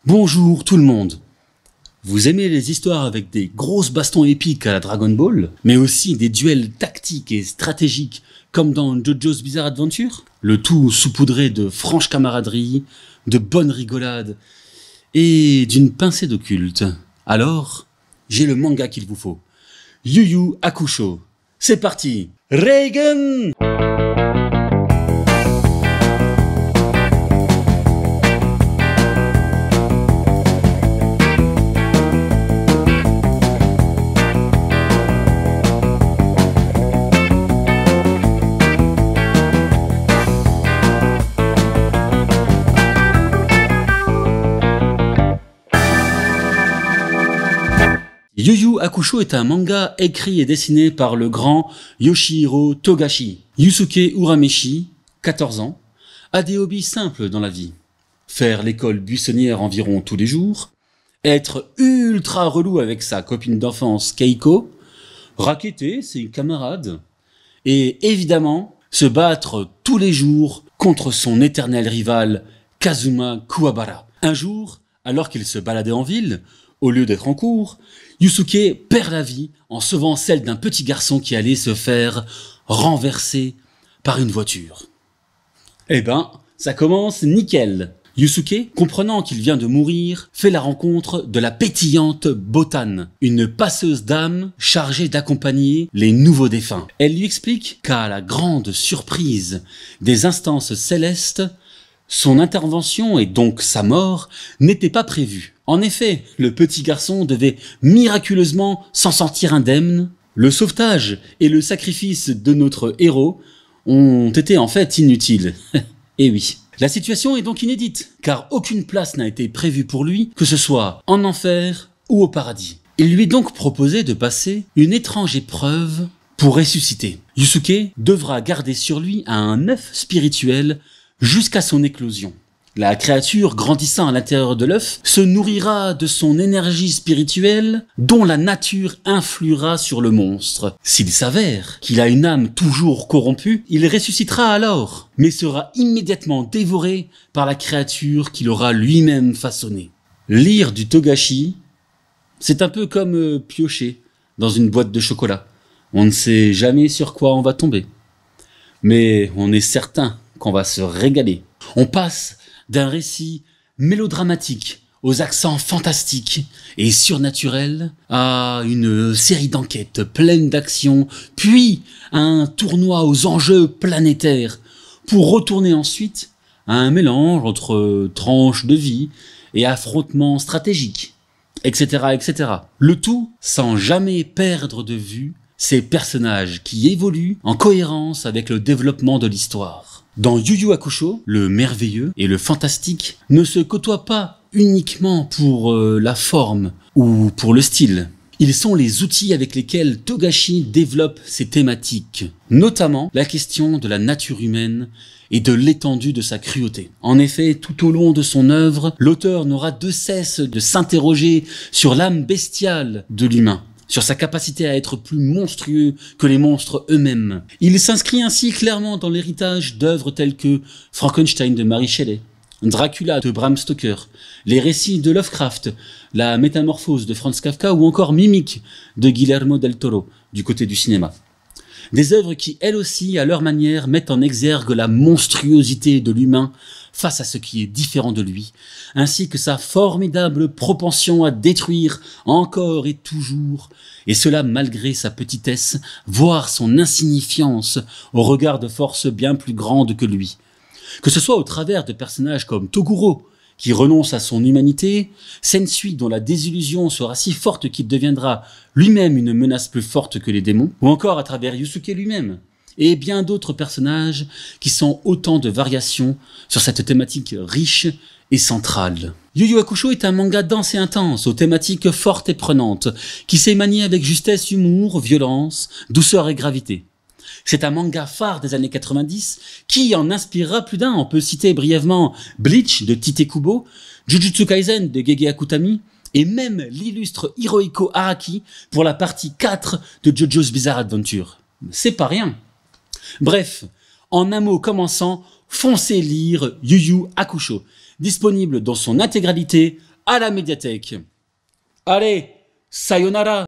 Bonjour tout le monde. Vous aimez les histoires avec des grosses bastons épiques à la Dragon Ball, mais aussi des duels tactiques et stratégiques comme dans JoJo's Bizarre Adventure? Le tout saupoudré de franche camaraderie, de bonnes rigolades et d'une pincée d'occulte. Alors, j'ai le manga qu'il vous faut. Yu Yu Hakusho. C'est parti. Reigen! Yu Yu Hakusho est un manga écrit et dessiné par le grand Yoshihiro Togashi. Yusuke Urameshi, 14 ans, a des hobbies simples dans la vie. Faire l'école buissonnière environ tous les jours, être ultra relou avec sa copine d'enfance Keiko, racketter ses camarades, et évidemment se battre tous les jours contre son éternel rival Kazuma Kuwabara. Un jour, alors qu'il se baladait en ville, au lieu d'être en cours, Yusuke perd la vie en sauvant celle d'un petit garçon qui allait se faire renverser par une voiture. Eh ben, ça commence nickel. Yusuke, comprenant qu'il vient de mourir, fait la rencontre de la pétillante Botane, une passeuse d'âme chargée d'accompagner les nouveaux défunts. Elle lui explique qu'à la grande surprise des instances célestes, son intervention et donc sa mort n'était pas prévue. En effet, le petit garçon devait miraculeusement s'en sortir indemne. Le sauvetage et le sacrifice de notre héros ont été en fait inutiles. Et oui. La situation est donc inédite, car aucune place n'a été prévue pour lui, que ce soit en enfer ou au paradis. Il lui est donc proposé de passer une étrange épreuve pour ressusciter. Yusuke devra garder sur lui un œuf spirituel jusqu'à son éclosion. La créature grandissant à l'intérieur de l'œuf se nourrira de son énergie spirituelle dont la nature influera sur le monstre. S'il s'avère qu'il a une âme toujours corrompue, il ressuscitera alors, mais sera immédiatement dévoré par la créature qu'il aura lui-même façonnée. Lire du Togashi, c'est un peu comme piocher dans une boîte de chocolat. On ne sait jamais sur quoi on va tomber. Mais on est certain qu'on va se régaler. On passe d'un récit mélodramatique aux accents fantastiques et surnaturels à une série d'enquêtes pleines d'action, puis à un tournoi aux enjeux planétaires, pour retourner ensuite à un mélange entre tranches de vie et affrontements stratégiques, etc., etc. Le tout sans jamais perdre de vue ces personnages qui évoluent en cohérence avec le développement de l'histoire. Dans Yu Yu Hakusho, le merveilleux et le fantastique ne se côtoient pas uniquement pour la forme ou pour le style. Ils sont les outils avec lesquels Togashi développe ses thématiques, notamment la question de la nature humaine et de l'étendue de sa cruauté. En effet, tout au long de son œuvre, l'auteur n'aura de cesse de s'interroger sur l'âme bestiale de l'humain, sur sa capacité à être plus monstrueux que les monstres eux-mêmes. Il s'inscrit ainsi clairement dans l'héritage d'œuvres telles que Frankenstein de Mary Shelley, Dracula de Bram Stoker, les récits de Lovecraft, la métamorphose de Franz Kafka ou encore Mimic de Guillermo del Toro du côté du cinéma. Des œuvres qui, elles aussi, à leur manière, mettent en exergue la monstruosité de l'humain face à ce qui est différent de lui, ainsi que sa formidable propension à détruire encore et toujours, et cela malgré sa petitesse, voire son insignifiance au regard de forces bien plus grandes que lui. Que ce soit au travers de personnages comme Toguro, qui renonce à son humanité, Sensui dont la désillusion sera si forte qu'il deviendra lui-même une menace plus forte que les démons, ou encore à travers Yusuke lui-même, et bien d'autres personnages qui sont autant de variations sur cette thématique riche et centrale. Yu Yu Hakusho est un manga dense et intense, aux thématiques fortes et prenantes, qui sait manier avec justesse humour, violence, douceur et gravité. C'est un manga phare des années 90 qui en inspirera plus d'un. On peut citer brièvement Bleach de Tite Kubo, Jujutsu Kaisen de Gege Akutami, et même l'illustre Hirohiko Araki pour la partie 4 de JoJo's Bizarre Adventure. C'est pas rien. Bref, en un mot commençant, foncez lire Yu Yu Hakusho, disponible dans son intégralité à la médiathèque. Allez, sayonara!